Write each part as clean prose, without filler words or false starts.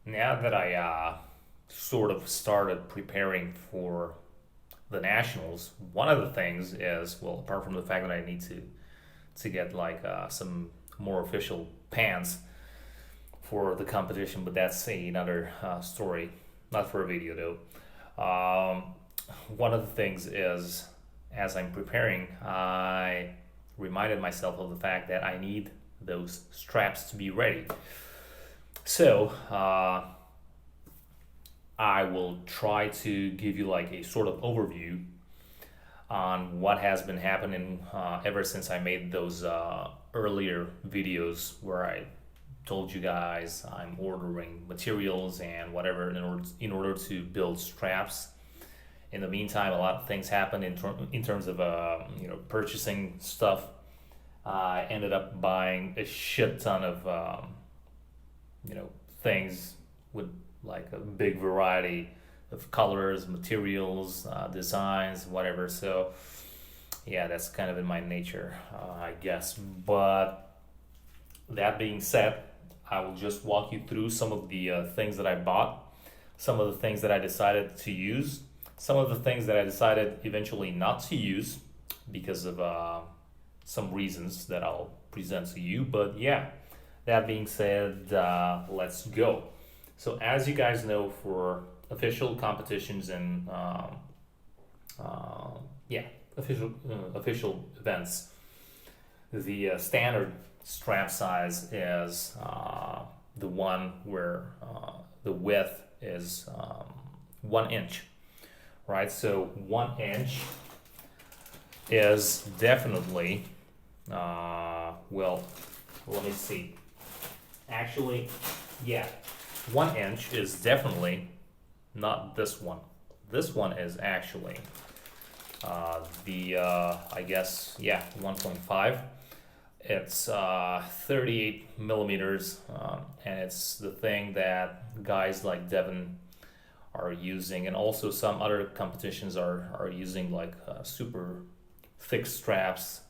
Now that I sort of started preparing for the nationals, one of the things is, well, apart from the fact that I need to get like some more official pants for the competition, but that's another story, not for a video though. One of the things is, as I'm preparing, I reminded myself of the fact that I need those straps to be ready. So I will try to give you like a sort of overview on what has been happening ever since I made those earlier videos where I told you guys I'm ordering materials and whatever in order to build straps. In the meantime, a lot of things happened in terms of purchasing stuff. I ended up buying a shit ton of things with like a big variety of colors, materials, designs, whatever. So yeah, that's kind of in my nature, I guess. But that being said, I will just walk you through some of the things that I bought, some of the things that I decided to use, some of the things that I decided eventually not to use because of some reasons that I'll present to you. But yeah, that being said, let's go. So as you guys know, for official competitions and yeah, official events, the standard strap size is the one where the width is 1 inch, right? So 1 inch is definitely well, let me see. Actually, yeah, 1 inch is definitely not this one. This one is actually the I guess, yeah, 1.5. It's 38 millimeters, and it's the thing that guys like Devon are using, and also some other competitions are using like super thick straps,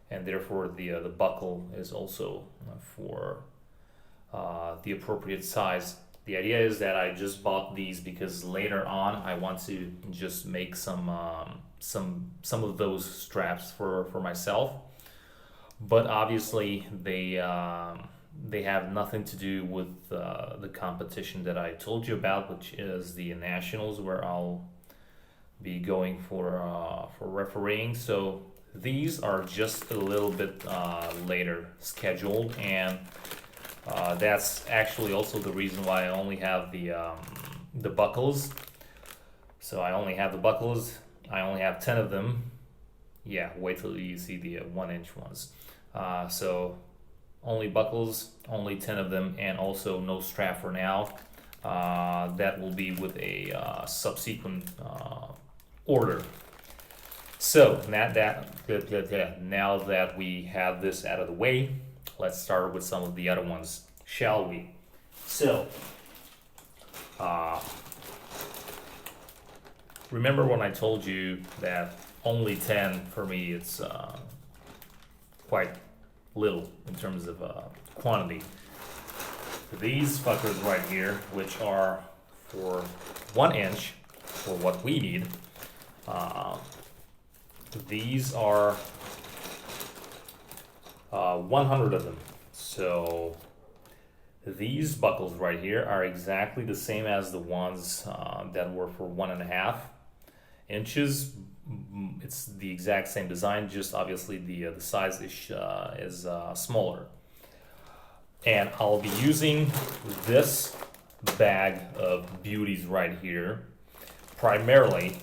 and therefore the buckle is also for the appropriate size. The idea is that I just bought these because later on I want to just make some of those straps for myself, but obviously they have nothing to do with the competition that I told you about, which is the nationals, where I'll be going for refereeing. So these are just a little bit later scheduled, and that's actually also the reason why I only have the buckles. So I only have the buckles. I only have 10 of them. Yeah, wait till you see the 1 inch ones. So only buckles, only 10 of them, and also no strap for now. That will be with a subsequent order. So now that we have this out of the way, let's start with some of the other ones, shall we? So, remember when I told you that only 10 for me, it's quite little in terms of quantity. These fuckers right here, which are for 1 inch, for what we need, these are 100 of them. So these buckles right here are exactly the same as the ones that were for 1.5 inches. It's the exact same design, just obviously the size is smaller. And I'll be using this bag of beauties right here primarily,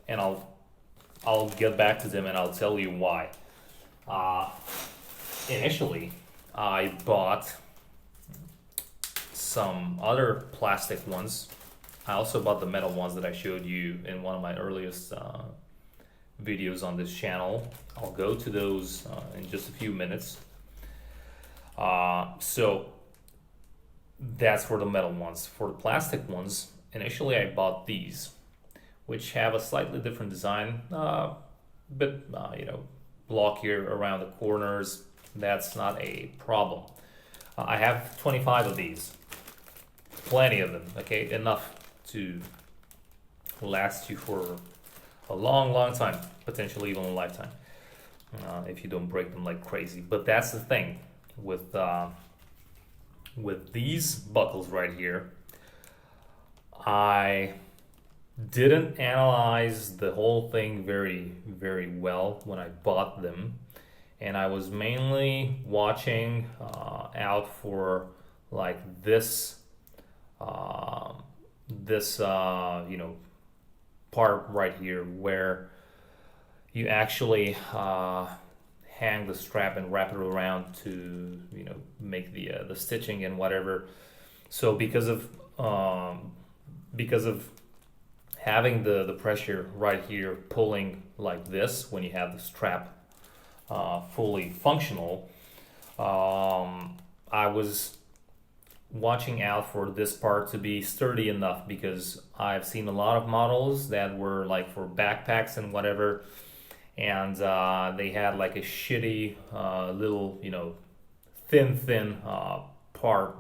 and I'll get back to them and I'll tell you why. Initially, I bought some other plastic ones. I also bought the metal ones that I showed you in one of my earliest videos on this channel. I'll go to those in just a few minutes. So that's for the metal ones. For the plastic ones, initially I bought these, which have a slightly different design, but block here around the corners. That's not a problem. I have 25 of these. plenty of them. Okay, enough to last you for a long, long time, potentially even a lifetime, if you don't break them like crazy. But that's the thing with these buckles right here. I didn't analyze the whole thing very, very well when I bought them, and I was mainly watching out for like uh, this part right here where you actually hang the strap and wrap it around to make the stitching and whatever. So because of having the pressure right here pulling like this when you have the strap fully functional, I was watching out for this part to be sturdy enough, because I've seen a lot of models that were like for backpacks and whatever, and they had like a shitty little thin part,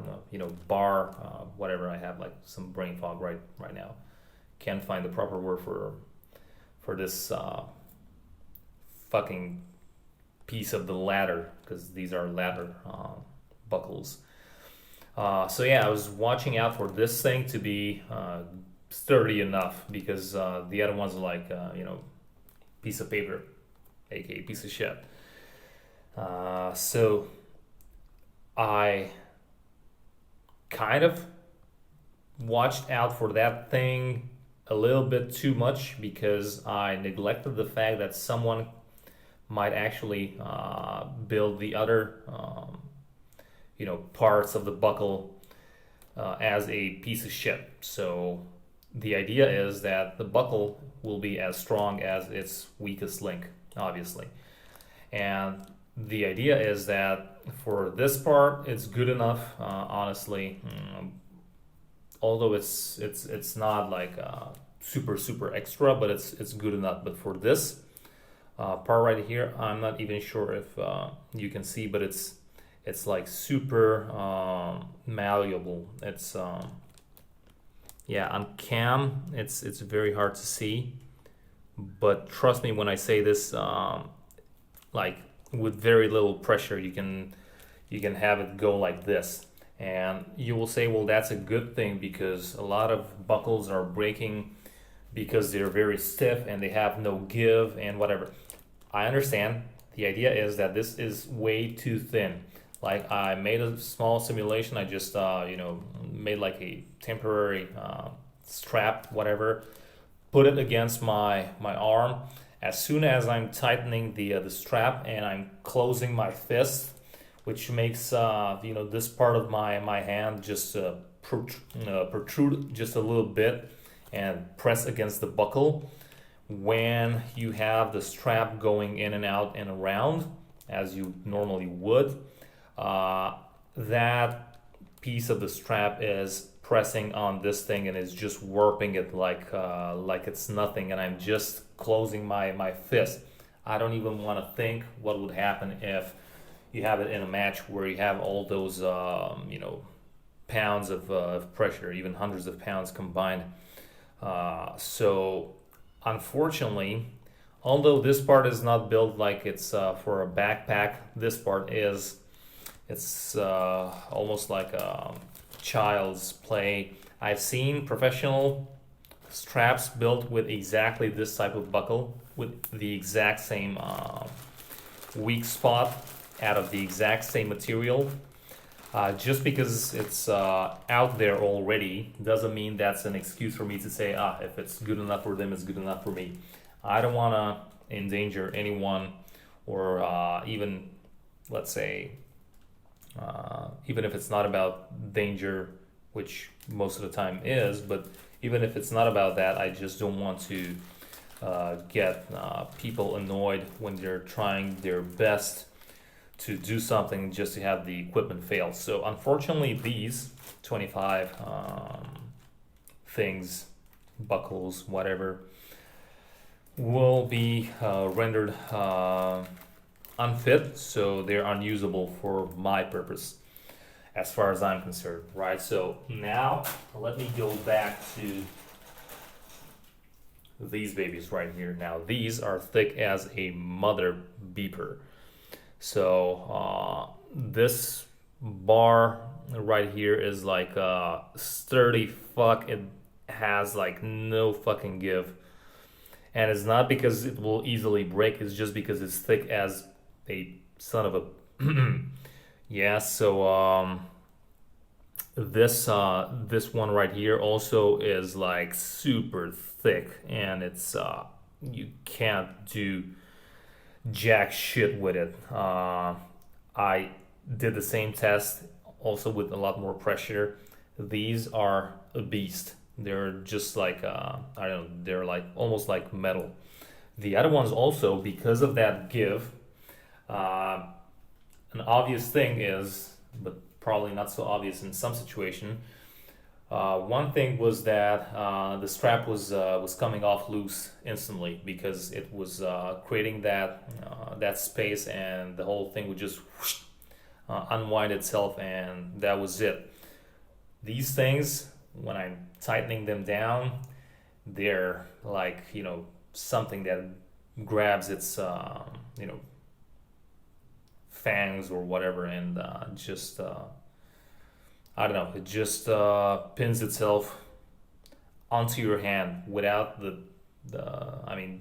bar, whatever. I have like some brain fog right now. Can't find the proper word for this fucking piece of the ladder, because these are ladder buckles. So yeah, I was watching out for this thing to be sturdy enough, because the other ones are like piece of paper, aka piece of shit. So I kind of watched out for that thing a little bit too much, because I neglected the fact that someone might actually build the other parts of the buckle as a piece of shit. So the idea is that the buckle will be as strong as its weakest link, obviously. And the idea is that for this part, it's good enough, honestly. Although it's not like super extra, but it's good enough. But for this part right here, I'm not even sure if you can see, but it's like super malleable. It's on cam it's very hard to see, but trust me when I say this, like with very little pressure you can have it go like this. And you will say, well, that's a good thing, because a lot of buckles are breaking because they're very stiff and they have no give and whatever. I understand. The idea is that this is way too thin. Like, I made a small simulation. I just made like a temporary strap, whatever, put it against my arm. As soon as I'm tightening the strap and I'm closing my fist, which makes this part of my hand just protrude just a little bit and press against the buckle. When you have the strap going in and out and around as you normally would, that piece of the strap is pressing on this thing and is just warping it like it's nothing, and I'm just closing my fist. I don't even want to think what would happen if you have it in a match where you have all those pounds of pressure, even hundreds of pounds combined. So unfortunately, although this part is not built like it's for a backpack, this part is. It's almost like a child's play. I've seen professional straps built with exactly this type of buckle, with the exact same weak spot out of the exact same material. Just because it's out there already doesn't mean that's an excuse for me to say, if it's good enough for them, it's good enough for me. I don't want to endanger anyone, or even, let's say, even if it's not about danger, which most of the time is, but even if it's not about that, I just don't want to get people annoyed when they're trying their best to do something just to have the equipment fail. So unfortunately, these 25 things, buckles, whatever, will be rendered unfit, so they're unusable for my purpose. as far as I'm concerned, right? So now let me go back to these babies right here. Now these are thick as a mother beeper. So this bar right here is like sturdy fuck. It has like no fucking give. And it's not because it will easily break, it's just because it's thick as a son of a yeah. So this one right here also is like super thick, and it's you can't do jack shit with it. I did the same test also with a lot more pressure. These are a beast. They're just like I don't know, they're like almost like metal. The other ones also, because of that give, an obvious thing is, but probably not so obvious in some situation. One thing was that the strap was coming off loose instantly because it was creating that space, and the whole thing would just whoosh, unwind itself, and that was it. These things, when I'm tightening them down, they're like, something that grabs its fangs or whatever, and just I don't know, it just pins itself onto your hand without the I mean,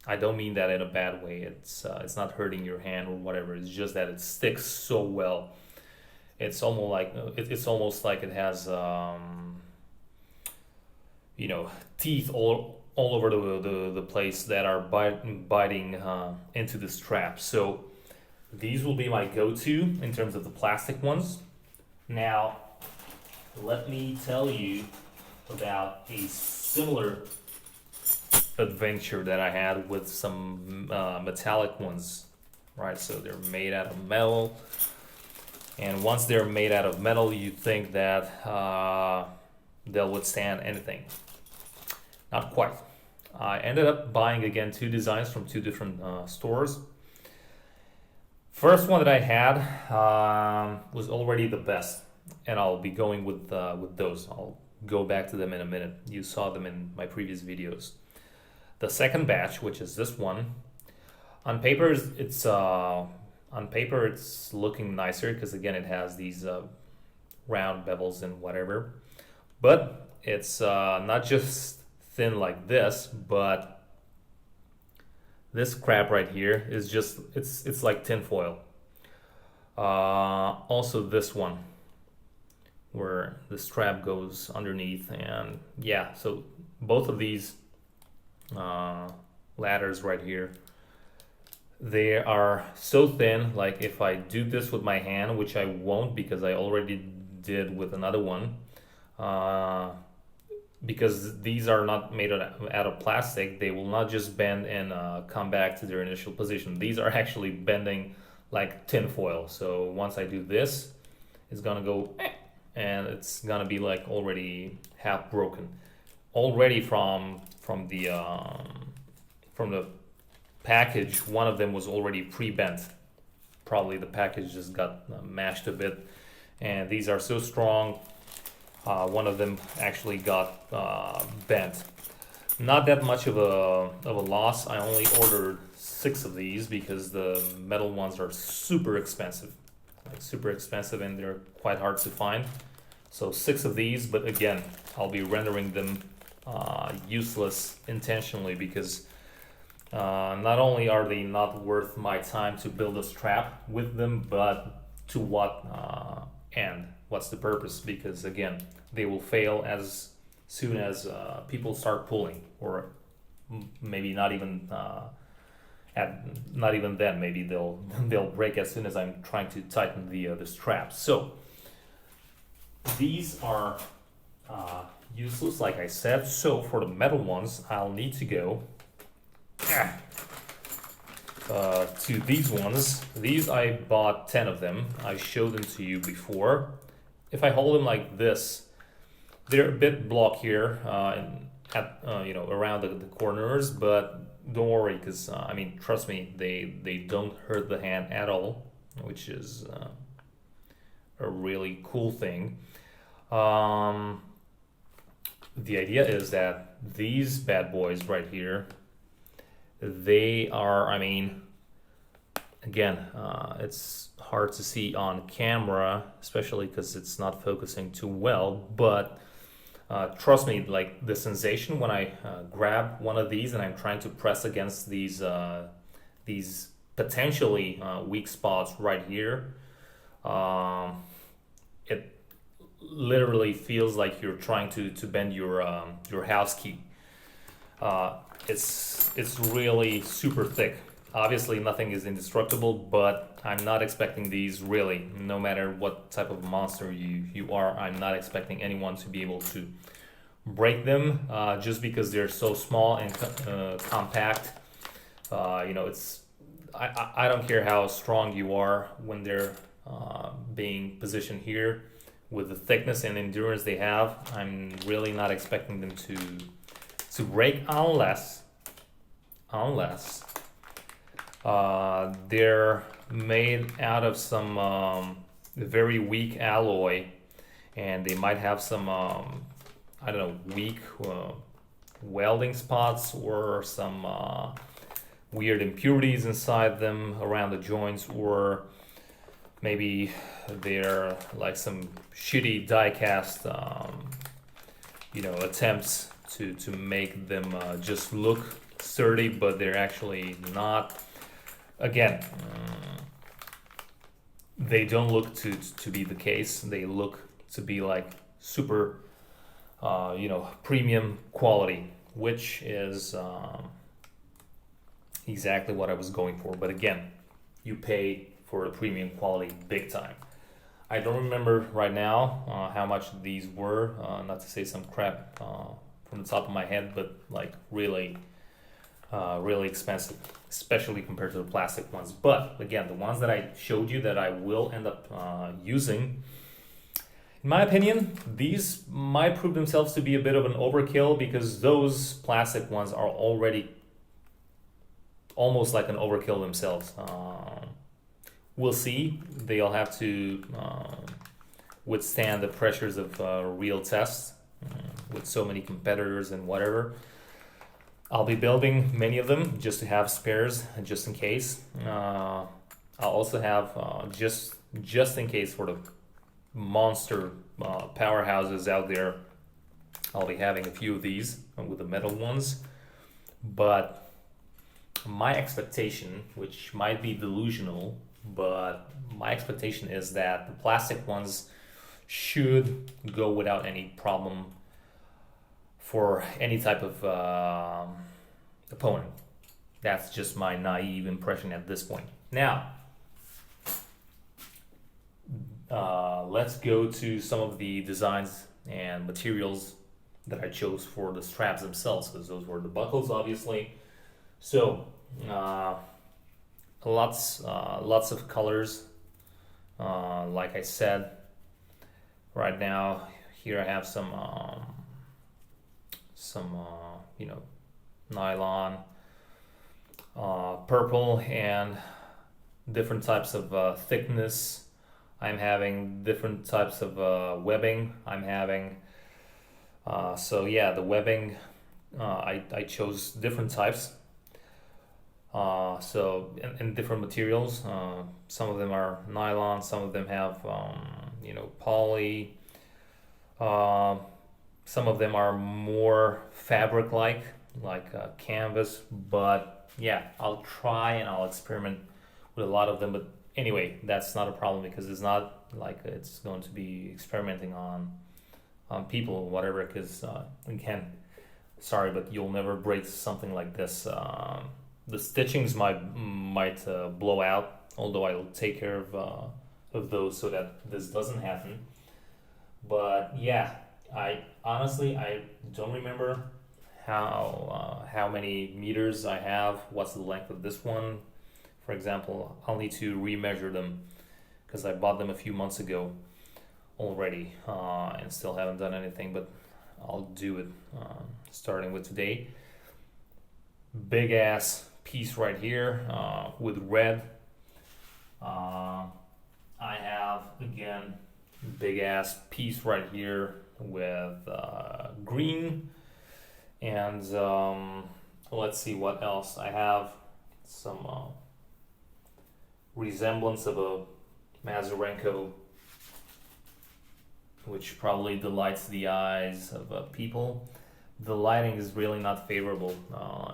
I don't mean that in a bad way. It's not hurting your hand or whatever. It's just that it sticks so well. It's almost like it has teeth all over the place that are biting into the strap. So these will be my go-to in terms of the plastic ones. Now, let me tell you about a similar adventure that I had with some metallic ones, right? So they're made out of metal, and once they're made out of metal, you think that they'll withstand anything. Not quite. I ended up buying again two designs from two different stores. First one that I had was already the best, and I'll be going with those. I'll go back to them in a minute. You saw them in my previous videos. The second batch, which is this one, on paper it's looking nicer because again it has these round bevels and whatever, but it's not just thin like this, but this crap right here is just it's like tinfoil. Also this one, where the strap goes underneath, and yeah, so both of these ladders right here, they are so thin. Like if I do this with my hand, which I won't because I already did with another one, because these are not made out of plastic, they will not just bend and come back to their initial position. These are actually bending like tinfoil. So once I do this, it's gonna go and it's gonna be like already half broken already from the package. One of them was already pre-bent. Probably the package just got mashed a bit, and these are so strong. One of them actually got bent. Not that much of a loss. I only ordered 6 of these because the metal ones are super expensive, and they're quite hard to find. So 6 of these, but again, I'll be rendering them useless intentionally because not only are they not worth my time to build a strap with them, but to what end? What's the purpose? Because again, they will fail as soon as people start pulling, or maybe not even then. Maybe they'll break as soon as I'm trying to tighten the straps. So these are useless, like I said. So for the metal ones, I'll need to go to these ones. These I bought 10 of them. I showed them to you before. If I hold them like this, they're a bit blocked here around the corners, but don't worry, because trust me, they don't hurt the hand at all, which is a really cool thing. Um, the idea is that these bad boys right here, they are, I mean, again, it's hard to see on camera, especially because it's not focusing too well, but trust me, like the sensation when I grab one of these and I'm trying to press against these potentially weak spots right here, it literally feels like you're trying to bend your house key. It's really super thick. Obviously, nothing is indestructible, but I'm not expecting these really. No matter what type of monster you are, I'm not expecting anyone to be able to break them just because they're so small and compact. It's I don't care how strong you are when they're being positioned here with the thickness and endurance they have. I'm really not expecting them to break unless they're made out of some very weak alloy, and they might have some I don't know, weak welding spots or some weird impurities inside them around the joints, or maybe they're like some shitty die cast attempts to make them just look sturdy, but they're actually not. Again, they don't look to be the case. They look to be like super premium quality, which is exactly what I was going for. But again, you pay for the premium quality big time. I don't remember right now how much these were, not to say some crap from the top of my head, but like really expensive, especially compared to the plastic ones. But again, the ones that I showed you that I will end up using, in my opinion, these might prove themselves to be a bit of an overkill, because those plastic ones are already almost like an overkill themselves. We'll see. They'll have to withstand the pressures of real tests with so many competitors and whatever. I'll be building many of them just to have spares, just in case. I'll also have just in case for the monster powerhouses out there. I'll be having a few of these with the metal ones, but my expectation, which might be delusional, but my expectation is that the plastic ones should go without any problem for any type of opponent. That's just my naive impression at this point. Now, let's go to some of the designs and materials that I chose for the straps themselves, because those were the buckles, obviously. So, lots of colors. Like I said, right now here I have some nylon, purple, and different types of thickness. I'm having different types of webbing. I'm having the webbing. I chose different types. In different materials. Some of them are nylon. Some of them have poly. Some of them are more fabric-like, like canvas. But yeah, I'll try and I'll experiment with a lot of them. But anyway, that's not a problem, because it's not like it's going to be experimenting on people or whatever. Because again, sorry, but you'll never break something like this. The stitchings might blow out, although I'll take care of those so that this doesn't happen. But yeah, I honestly don't remember how many meters I have. What's the length of this one? For example, I'll need to remeasure them, because I bought them a few months ago already and still haven't done anything. But I'll do it starting with today. Big ass piece right here with red. I have again big ass piece right here with green, and let's see what else I have. Some resemblance of a Mazurenko, which probably delights the eyes of people. The lighting is really not favorable.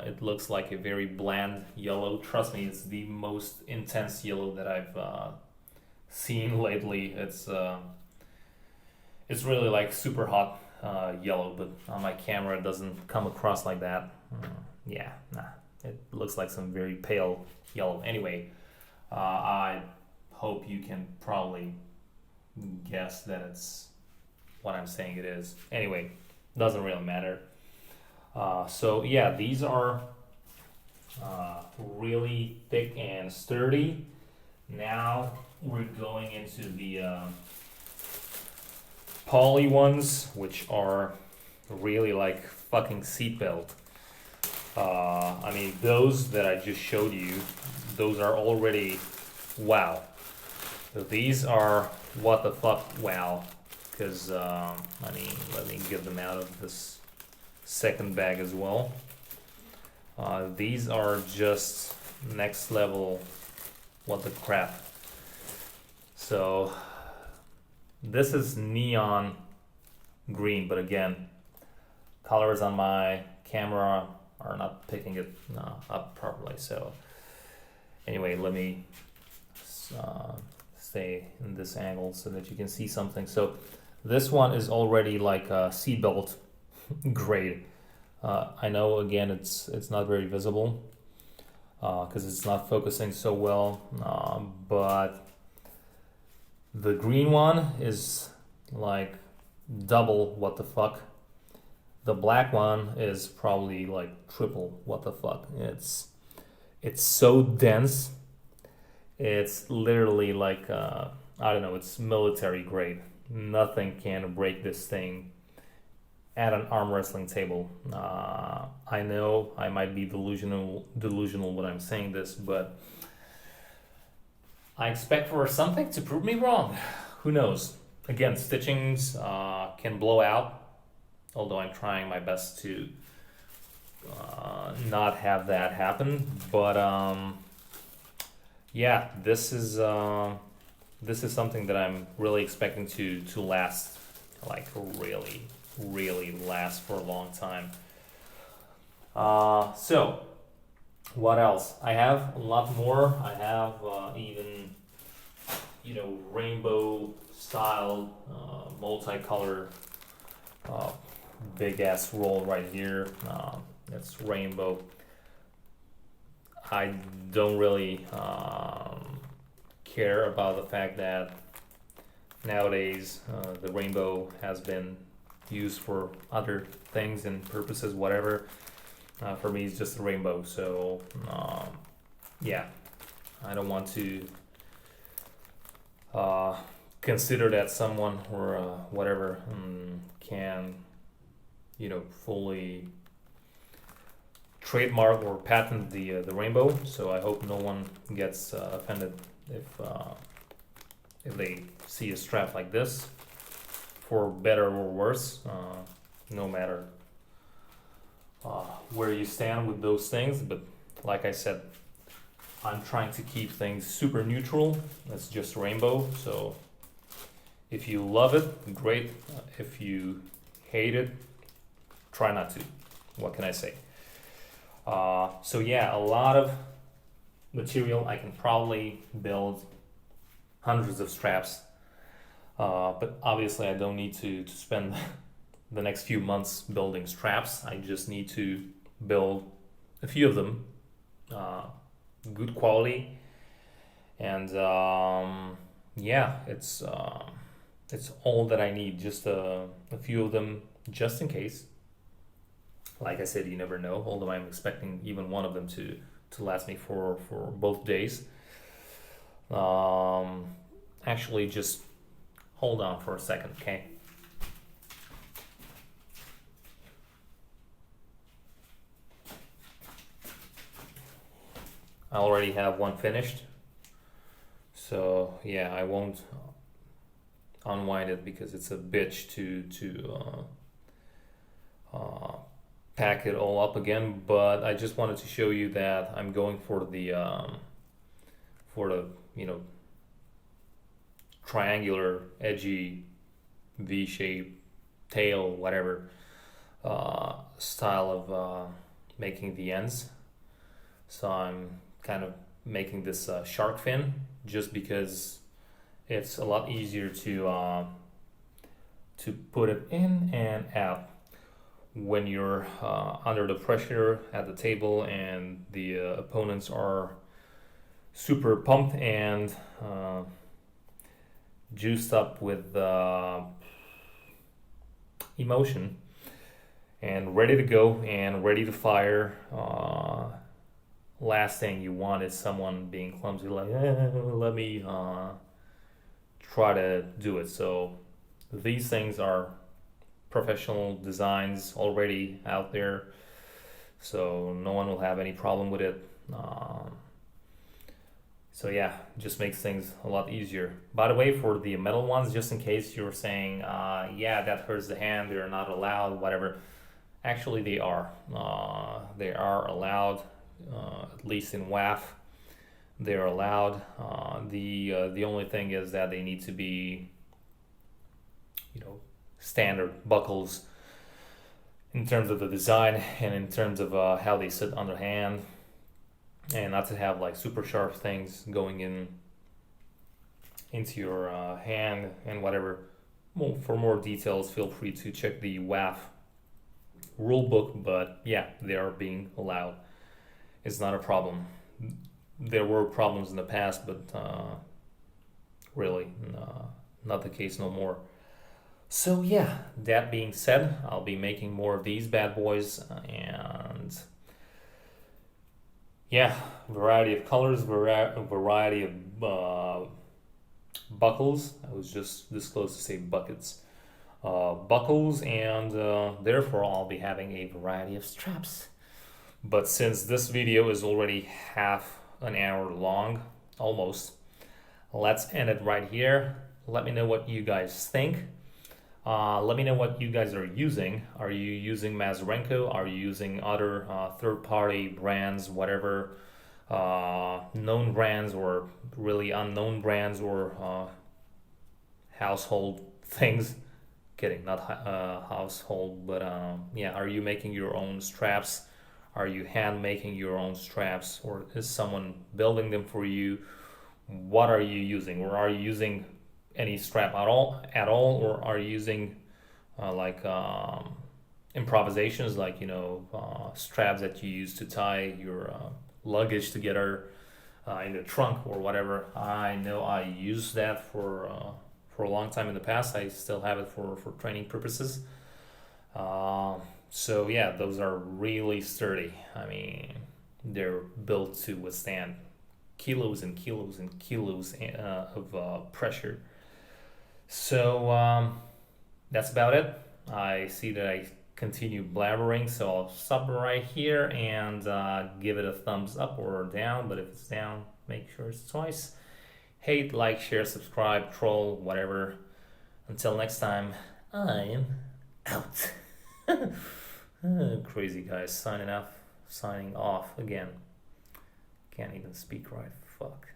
It looks like a very bland yellow. Trust me, it's the most intense yellow that I've seen lately. It's really like super hot yellow, but on my camera it doesn't come across like that. Yeah, nah. It looks like some very pale yellow. Anyway, I hope you can probably guess that it's what I'm saying it is. Anyway, doesn't really matter. So yeah, these are really thick and sturdy. Now we're going into the poly ones, which are really like fucking seatbelt. I mean, those that I just showed you, those are already wow. So these are what the fuck wow. Because, let me get them out of this second bag as well. These are just next level what the crap. So this is neon green, but again, colors on my camera are not picking it up properly. So anyway, let me stay in this angle so that you can see something. So this one is already like a seatbelt grade. I know again it's not very visible because it's not focusing so well, but the green one is like double what the fuck. The black one is probably like triple what the fuck. It's so dense. It's literally like I don't know. It's military grade. Nothing can break this thing at an arm wrestling table. I know I might be delusional when I'm saying this, but I expect for something to prove me wrong. Who knows? Again, stitchings can blow out. Although I'm trying my best to not have that happen, but yeah, this is something that I'm really expecting to last, like really last for a long time. So what else? I have a lot more. I have even rainbow style multicolor big ass roll right here. It's rainbow. I don't really care about the fact that nowadays the rainbow has been used for other things and purposes, whatever. For me, it's just a rainbow. So yeah, I don't want to consider that someone or whatever can fully trademark or patent the rainbow. So I hope no one gets offended if they see a strap like this, for better or worse. No matter where you stand with those things, but like I said, I'm trying to keep things super neutral. It's just rainbow. So if you love it, great. If you hate it, try not to. What can I say? So yeah, a lot of material. I can probably build hundreds of straps, but obviously I don't need to spend the next few months building straps. I just need to build a few of them, good quality, and yeah, it's all that I need. Just a few of them, just in case. Like I said, you never know. Although I'm expecting even one of them to last me for both days. Actually, just hold on for a second, okay? I already have one finished. So yeah, I won't unwind it because it's a bitch to pack it all up again. But I just wanted to show you that I'm going for the you know, triangular edgy V-shape tail, whatever style of making the ends. So I'm kind of making this shark fin just because it's a lot easier to put it in and out when you're under the pressure at the table and the opponents are super pumped and juiced up with emotion and ready to go and ready to fire. Last thing you want is someone being clumsy, like, let me try to do it. So these things are professional designs already out there, so no one will have any problem with it. So yeah, just makes things a lot easier. By the way, for the metal ones, just in case you're saying, yeah, that hurts the hand, they're not allowed, whatever. Actually, they are. They are allowed, at least in WAF. They're allowed. The only thing is that they need to be, you know, standard buckles in terms of the design and in terms of how they sit on the hand, and not to have like super sharp things going into your hand and whatever. Well, for more details, feel free to check the WAF rulebook, but yeah, they are being allowed. It's not a problem. There were problems in the past, but really not the case no more. So yeah, that being said, I'll be making more of these bad boys, and yeah, variety of colors, variety of buckles. I was just this close to say buckets. Buckles, and therefore I'll be having a variety of straps. But since this video is already half an hour long, almost, let's end it right here. Let me know what you guys think. Let me know what you guys are using. Are you using Mazurenko? Are you using other third-party brands, whatever, known brands or really unknown brands, or household things? Kidding, not household, but yeah, are you making your own straps? Are you hand making your own straps, or is someone building them for you? What are you using? Or are you using any strap at all, or are you using like improvisations, like, you know, straps that you use to tie your luggage together in the trunk or whatever? I know I used that for a long time in the past. I still have it for training purposes. So yeah, those are really sturdy. I mean, they're built to withstand kilos and kilos and kilos of pressure. So that's about it. I see that I continue blabbering, so I'll stop right here and give it a thumbs up or down. But if it's down, make sure it's twice. Hate, like, share, subscribe, troll, whatever. Until next time, I'm out. Crazy guys, signing off again. Can't even speak right. Fuck.